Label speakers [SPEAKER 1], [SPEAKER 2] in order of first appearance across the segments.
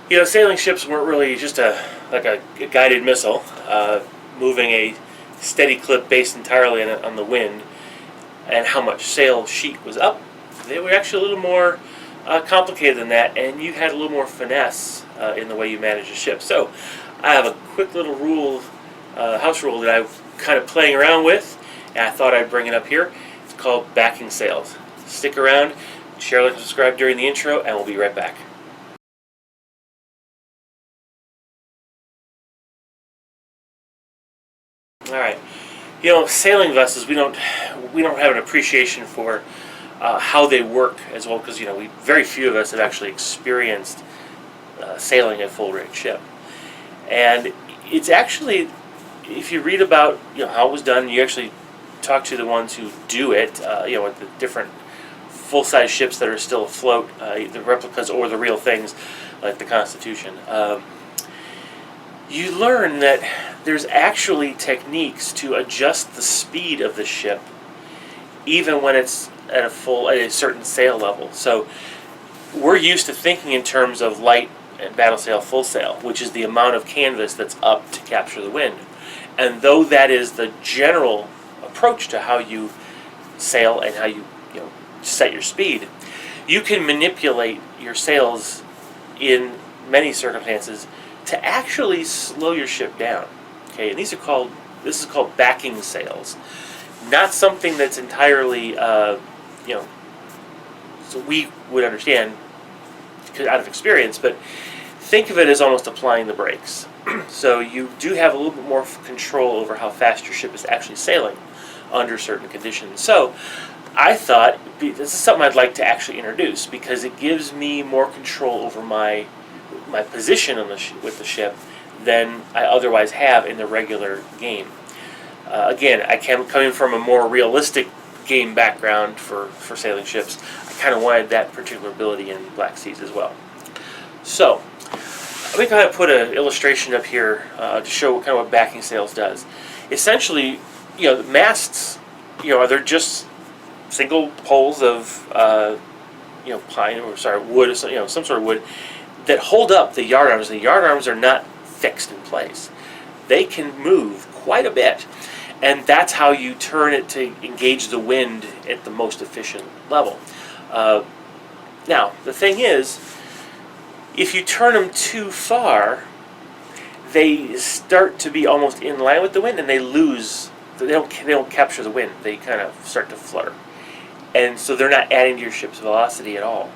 [SPEAKER 1] Sailing ships weren't really just a guided missile moving a steady clip based entirely on the wind and how much sail sheet was up. They were actually a little more complicated than that, and you had a little more finesse in the way you manage a ship. So I have a quick little house rule that I'm kind of playing around with, and I thought I'd bring it up here. It's called backing sails. Stick around, share, like, and subscribe during the intro, and we'll be right back. All right. Sailing vessels, we don't have an appreciation for how they work as well, because very few of us have actually experienced sailing a full rigged ship, and it's actually, if you read about how it was done, you actually talk to the ones who do it, with the different full-size ships that are still afloat, the replicas or the real things like the Constitution. You learn that there's actually techniques to adjust the speed of the ship even when it's at a certain sail level. So we're used to thinking in terms of light and battle sail, full sail, which is the amount of canvas that's up to capture the wind. And though that is the general approach to how you sail and how you set your speed, you can manipulate your sails in many circumstances to actually slow your ship down. Okay, and this is called backing sails. Not something that's entirely, so we would understand out of experience, but think of it as almost applying the brakes. So you do have a little bit more control over how fast your ship is actually sailing under certain conditions. So I thought this is something I'd like to actually introduce, because it gives me more control over my position on with the ship than I otherwise have in the regular game. Again, coming from a more realistic game background for sailing ships, I kind of wanted that particular ability in Black Seas as well. So let me go ahead and put an illustration up here to show what backing sails does. Essentially, the masts, they're just single poles of pine or wood, or some sort of wood that hold up the yard arms. The yard arms are not fixed in place. They can move quite a bit, and that's how you turn it to engage the wind at the most efficient level. Now, the thing is, if you turn them too far, they start to be almost in line with the wind, and they don't capture the wind. They kind of start to flutter, and so they're not adding to your ship's velocity at all.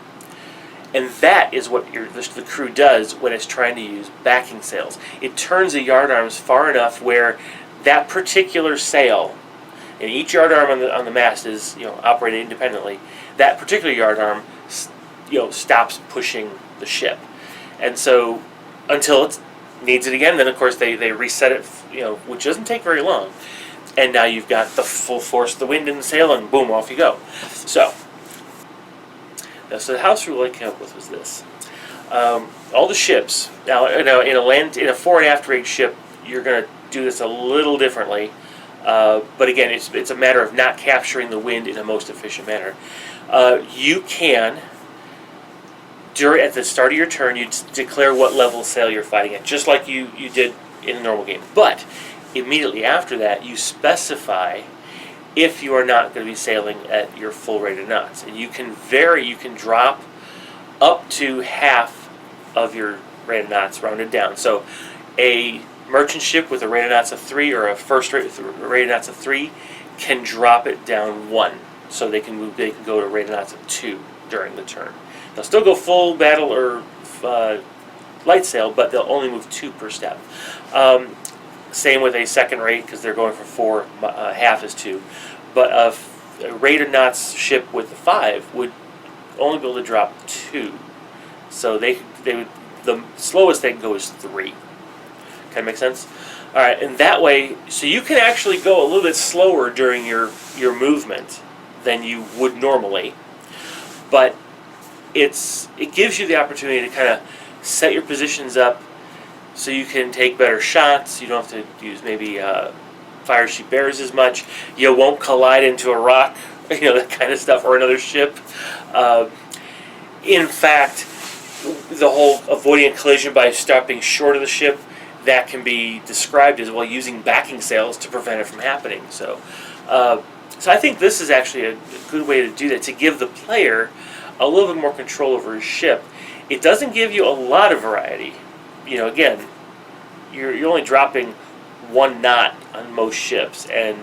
[SPEAKER 1] And that is what the crew does when it's trying to use backing sails. It turns the yard arms far enough where that particular sail, and each yard arm on the mast is operated independently. That particular yard arm stops pushing the ship, and so until it needs it again, then of course they reset it, which doesn't take very long, and now you've got the full force of the wind in the sail, and boom, off you go. So the house rule I came up with was this: all the ships now in a fore and aft rigged ship, you're going to do this a little differently, but again, it's a matter of not capturing the wind in the most efficient manner. You can, at the start of your turn, you declare what level sail you're fighting at, just like you did in a normal game. But immediately after that, you specify if you are not going to be sailing at your full rated knots, and you can vary. You can drop up to half of your rated knots, rounded down. So a merchant ship with a rated knots of 3 or a first rate with a rated knots of 3 can drop it down 1, so they can go to rated knots of 2 during the turn. They'll still go full battle or light sail, but they'll only move 2 per step. Same with a second rate, because they're going for 4, half is 2. But a rated knots ship with the 5 would only be able to drop 2. So they would, the slowest they can go is 3. Kind of make sense? All right, and that way, so you can actually go a little bit slower during your movement than you would normally, but it gives you the opportunity to kind of set your positions up so you can take better shots. You don't have to use maybe fire sheet bearers as much. You won't collide into a rock, that kind of stuff, or another ship. In fact, the whole avoiding a collision by stopping short of the ship, that can be described as, well, using backing sails to prevent it from happening. So I think this is actually a good way to do that, to give the player a little bit more control over his ship. It doesn't give you a lot of variety. Again, you're only dropping 1 knot on most ships and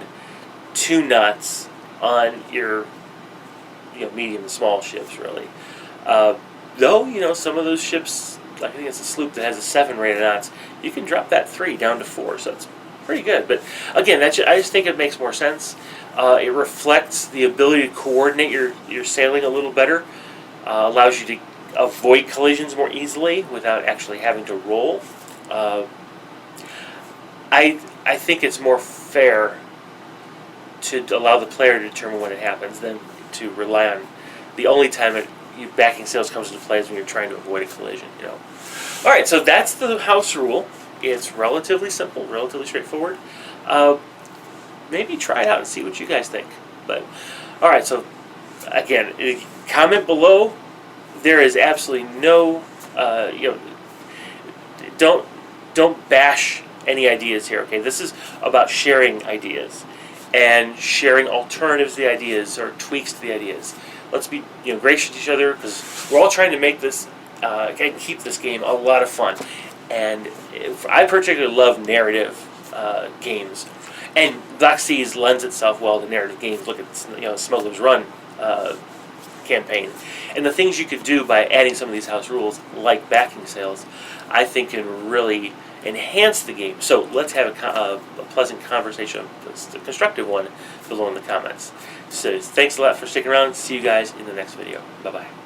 [SPEAKER 1] 2 knots on your medium and small ships, really. Though, some of those ships, like I think it's a sloop that has a 7 rated knots, you can drop that 3 down to 4, so it's pretty good. But again, I just think it makes more sense. It reflects the ability to coordinate your sailing a little better, allows you to avoid collisions more easily without actually having to roll. I think it's more fair to allow the player to determine when it happens than to rely on the only time backing sails comes into play is when you're trying to avoid a collision. All right, so that's the house rule. It's relatively simple, relatively straightforward. Maybe try it out and see what you guys think. But all right, so again, comment below. There is absolutely no, don't bash any ideas here. Okay, this is about sharing ideas and sharing alternatives to the ideas or tweaks to the ideas. Let's be gracious to each other, because we're all trying to make this and keep this game a lot of fun. And I particularly love narrative games, and Black Seas lends itself well to narrative games. Look at Smuggler's Run campaign, and the things you could do by adding some of these house rules, like backing sails, I think can really enhance the game. So let's have a pleasant conversation, a constructive one, below in the comments. So thanks a lot for sticking around. See you guys in the next video. Bye bye.